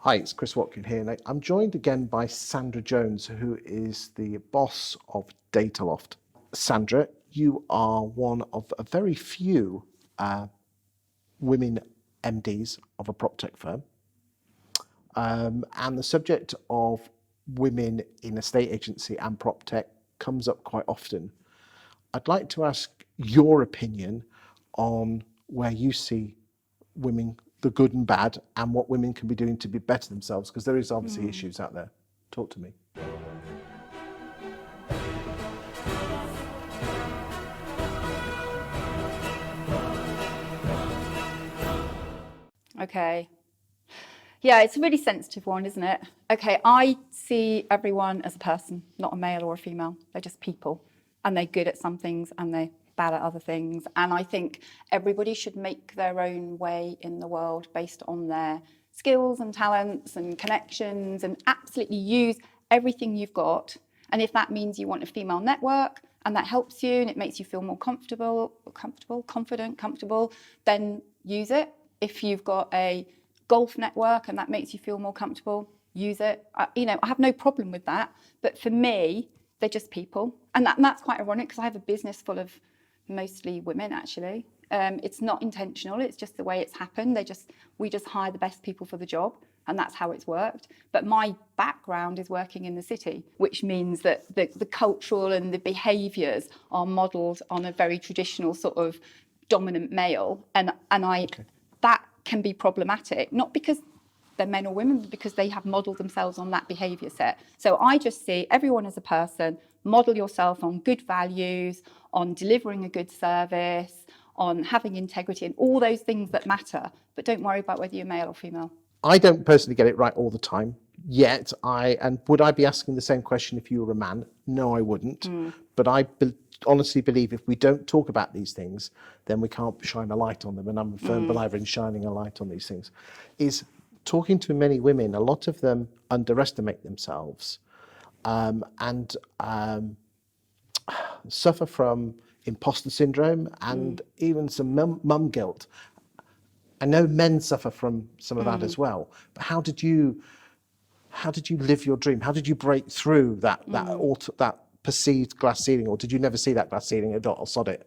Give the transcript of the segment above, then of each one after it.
Hi, it's Chris Watkin here. And I'm joined again by Sandra Jones, who is the boss of Dataloft. Sandra, you are one of a very few women MDs of a PropTech firm. And the subject of women in a state agency and PropTech comes up quite often. I'd like to ask your opinion on where you see women, the good and bad, and what women can be doing to be better themselves, because there is obviously issues out there. Talk to me. Okay. Yeah, it's a really sensitive one, isn't it? Okay, I see everyone as a person, not a male or a female. They're just people, and they're good at some things and they're bad at other things. And I think everybody should make their own way in the world based on their skills and talents and connections, and absolutely use everything you've got. And if that means you want a female network and that helps you and it makes you feel more confident, then use it. If you've got a golf network and that makes you feel more comfortable, use it. I have no problem with that. But for me, they're just people. And that's quite ironic, because I have a business full of mostly women, actually. It's not intentional. It's just the way it's happened. We just hire the best people for the job, and that's how it's worked. But my background is working in the city, which means that the cultural and the behaviours are modelled on a very traditional sort of dominant male, that can be problematic, not because they're men or women, but because they have modelled themselves on that behaviour set. So I just see everyone as a person. Model yourself on good values, on delivering a good service, on having integrity, and all those things that matter. But don't worry about whether you're male or female. I don't personally get it right all the time yet. And would I be asking the same question if you were a man? No, I wouldn't. But I honestly believe if we don't talk about these things, then we can't shine a light on them. And I'm a firm believer in shining a light on these things. Is talking to many women, a lot of them underestimate themselves and suffer from imposter syndrome and even some mum guilt. I know men suffer from some of that as well. But how did you live your dream? How did you break through that perceived glass ceiling, or did you never see that glass ceiling at all? Sod it.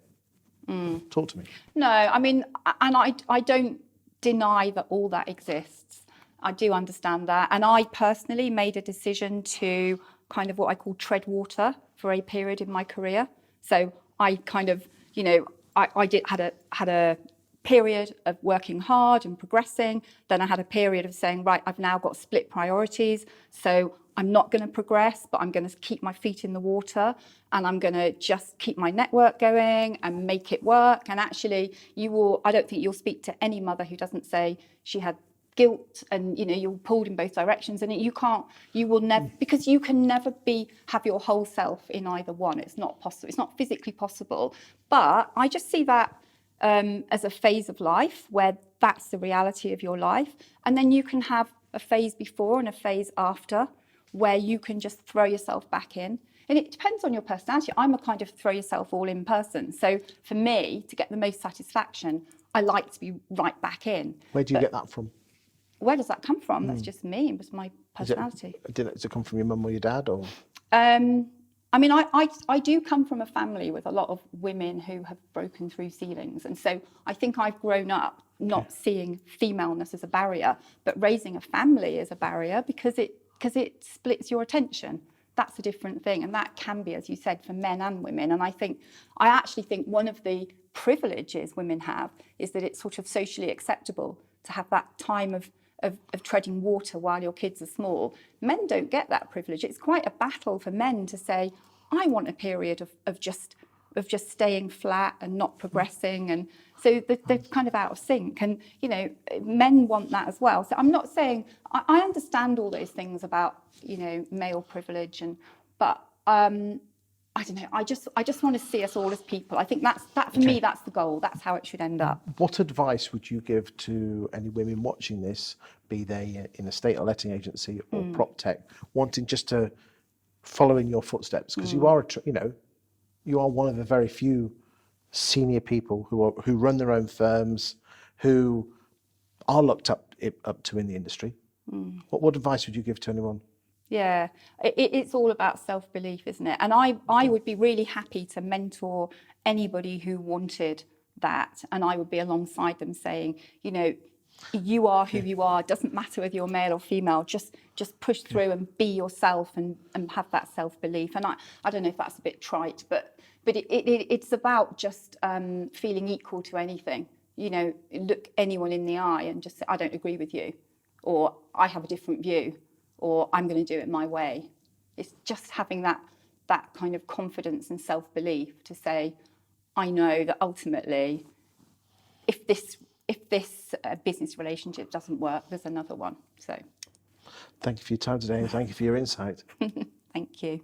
Talk to me. No, I mean, and I don't deny that all that exists. I do understand that. And I personally made a decision to kind of what I call tread water for a period in my career. So I kind of, had a period of working hard and progressing. Then I had a period of saying, right, I've now got split priorities. So I'm not going to progress, but I'm going to keep my feet in the water, and I'm going to just keep my network going and make it work. And actually, I don't think you'll speak to any mother who doesn't say she had guilt and, you're pulled in both directions, and you will never, because you can never have your whole self in either one. It's not possible. It's not physically possible. But I just see that as a phase of life where that's the reality of your life. And then you can have a phase before and a phase after where you can just throw yourself back in. And it depends on your personality. I'm a kind of throw yourself all in person. So for me, to get the most satisfaction, I like to be right back in. Where do you get that from? Where does that come from? That's just me. It's my personality. Does it come from your mum or your dad? Or? I mean, I do come from a family with a lot of women who have broken through ceilings. And so I think I've grown up not seeing femaleness as a barrier, but raising a family as a barrier because it splits your attention. That's a different thing. And that can be, as you said, for men and women. And I actually think one of the privileges women have is that it's sort of socially acceptable to have that time of treading water while your kids are small. Men don't get that privilege. It's quite a battle for men to say, I want a period of just staying flat and not progressing. And so they're kind of out of sync. And, men want that as well. So I'm not saying, I understand all those things about, male privilege, but I don't know, I just want to see us all as people. I think that for me, that's the goal. That's how it should end up. What advice would you give to any women watching this, be they in a state or letting agency or PropTech, wanting just to follow in your footsteps? Because you are, you are one of the very few senior people who run their own firms, who are looked up to in the industry. What advice would you give to anyone? Yeah, it's all about self-belief, isn't it? And I would be really happy to mentor anybody who wanted that. And I would be alongside them saying, you know, you are who you are. It doesn't matter whether you're male or female. Just push through and be yourself and have that self-belief. And I don't know if that's a bit trite, but it's about just feeling equal to anything. You know, look anyone in the eye and just say, I don't agree with you, or I have a different view, or I'm going to do it my way. It's just having that kind of confidence and self-belief to say, I know that ultimately, if this business relationship doesn't work, there's another one. So, Thank you for your time today, and thank you for your insight. thank you.